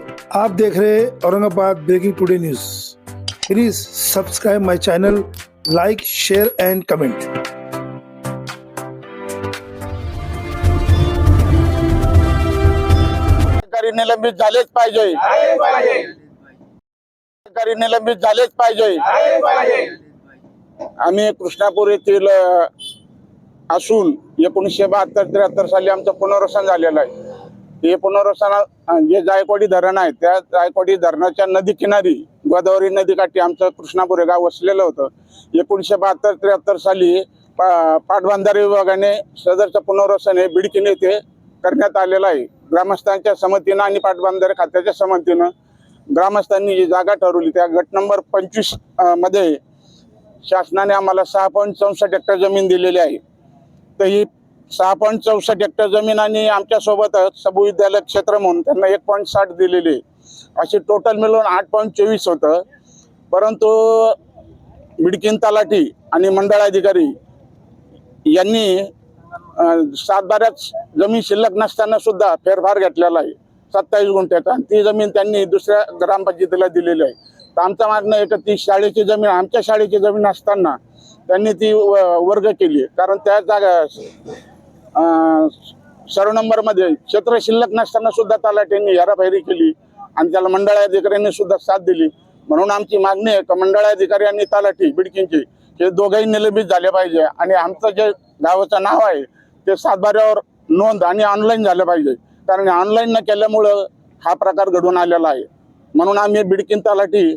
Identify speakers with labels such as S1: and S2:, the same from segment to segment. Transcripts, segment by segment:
S1: आप देख रहे हैं Aurangabad breaking today news. Please subscribe my channel, like, share and comment.
S2: अधिकारी निलंबित झालेच पाहिजे। अधिकारी निलंबित झालेच पाहिजे। आम्ही कृष्णापूर येथील असून 1972-73 साली आमचं पुनर्वसन झालेलं आहे। हे पुनर्वसन जे जायकवाडी धरण आहे त्या जायकवाडी धरणाच्या नदी किनारी गोदावरी नदीकाठी आमचं कृष्णापूर हे गाव वसलेलं होतं। 1972-73 साली पाटबंधारे विभागाने सदरचं पुनर्वसन हे बिडकीन येथे करण्यात आलेलं आहे। ग्रामस्थांच्या संमतीनं आणि पाटबंधारे खात्याच्या संमतीनं ग्रामस्थांनी जी जागा ठरवली त्या गट नंबर 25 मध्ये शासनाने आम्हाला 6.64 हेक्टर जमीन दिलेली आहे। तर ही 6.64 हेक्टर जमीन आणि आमच्यासोबतच सबविद्यालय क्षेत्र म्हणून त्यांना 1.60 दिलेली, अशी टोटल मिळून 8.24 होतं। परंतु बिडकीन तलाठी आणि मंडळाधिकारी यांनी 7/12 जमीन शिल्लक नसताना सुद्धा फेरफार घेतलेला आहे 27 गुंठ्याचा, आणि ती जमीन त्यांनी दुसऱ्या ग्रामपंचायतीला दिलेली आहे। तर आमचं मागणं आहे की ती शाळेची जमीन आमच्या शाळेची जमीन असताना त्यांनी ती वर्ग केली, कारण त्या जागा सर्व नंबरमध्ये क्षेत्र शिल्लक नसताना सुद्धा तलाठ्यांनी हेराफेरी केली आणि त्याला मंडळाधिकाऱ्यांनी सुद्धा साथ दिली। म्हणून आमची मागणी आहे की मंडळाधिकारी आणि तलाठी बिडकीनचे हे दोघेही निलंबित झाले पाहिजे आणि आमचं जे गावाचं नाव आहे ते 7/12 नोंद आणि ऑनलाईन झालं पाहिजे, कारण ऑनलाईन न केल्यामुळं हा प्रकार घडून आलेला आहे। म्हणून आम्ही बिडकीन तलाठी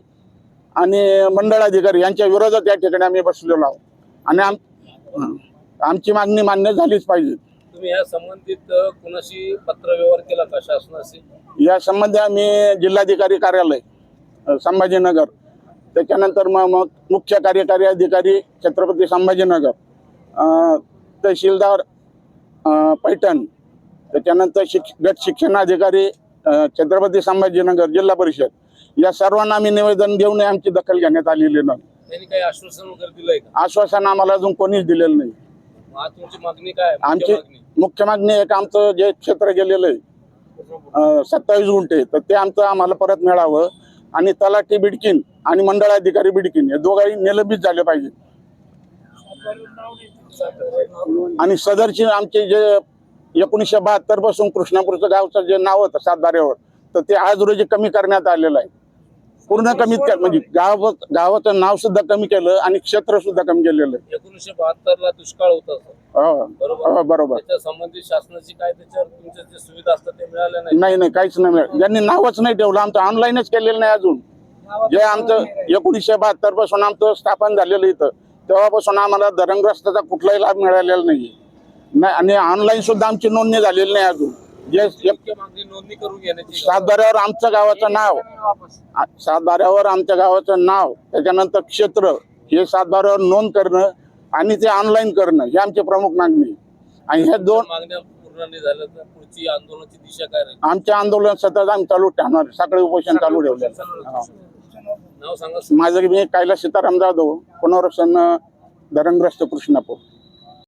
S2: आणि मंडळाधिकारी यांच्या विरोधात या ठिकाणी आम्ही बसलेलो आहोत आणि आमची मागणी मान्य झालीच पाहिजे।
S3: तुम्ही या संबंधित कुणाशी पत्रव्यवहार केला का शासनाशी?
S2: या संबंधी आम्ही जिल्हाधिकारी कार्यालय संभाजीनगर, त्याच्यानंतर मग मुख्य कार्यकारी अधिकारी छत्रपती संभाजीनगर, तहसीलदार पैठण, त्याच्यानंतर गट शिक्षणाधिकारी छत्रपती संभाजीनगर जिल्हा परिषद, या सर्वांना आम्ही निवेदन देऊन आमची दखल घेण्यात आलेली नाही।
S3: त्यांनी काही आश्वासन वगैरे दिलंय का?
S2: आश्वासन आम्हाला अजून कोणीच दिलेलं नाही।
S3: आज तुमची मागणी काय आहे?
S2: आमची मुख्य मागणी आहे की आमचं जे क्षेत्र गेलेलं आहे 27 गुंठे, तर ते आमचं आम्हाला परत मिळावं आणि तलाठी बिडकीन आणि मंडळाधिकारी बिडकीन हे दोघंही निलंबित झाले पाहिजे। आणि सदरची आमचे जे 1972 पासून कृष्णापूरचं गावचं जे नाव होतं 7/12 तर ते आज रोजी कमी करण्यात आलेलं आहे। पूर्ण कमीत म्हणजे गावाचं नाव सुद्धा कमी केलं आणि क्षेत्र सुद्धा कमी केलेलं आहे।
S3: 1972 ला दुष्काळ होता
S2: बरोबर।
S3: त्याच्या संबंधित शासनाची काय त्याच्यावर तुमच्या जे सुविधा असतात ते मिळाल्या
S2: नाही, काहीच नाही मिळालं। ज्यांनी नावच नाही ठेवलं, आमचं ऑनलाईनच केलेलं नाही अजून। जे आमचं 1972 पासून आमचं स्थापन झालेलं इथं तेव्हापासून आम्हाला धरणग्रस्ताचा कुठलाही लाभ मिळालेला नाही आणि ऑनलाईन सुद्धा आमची नोंदणी झालेली नाही अजून। जे
S3: नोंदणी करून घेण्याची
S2: 7/12 आमचं गावाचं नाव, 7/12 आमच्या गावाचं नाव, त्याच्यानंतर क्षेत्र हे 7/12 नोंद करणं आणि ते ऑनलाईन करणं ही आमची प्रमुख मागणी। आणि ह्या दोन
S3: मागण्या पूर्ण नाही झाल्या तर पुढची आंदोलनाची दिशा काय राहील?
S2: आमचे आंदोलन सतत आम्ही चालू ठेवणार, सकाळी उपोषण चालू ठेवलं।
S3: नाव सांगा।
S2: माझं मी कैलास सीताराम जाधव, पुनर्वसन धरणग्रस्त कृष्णापूर।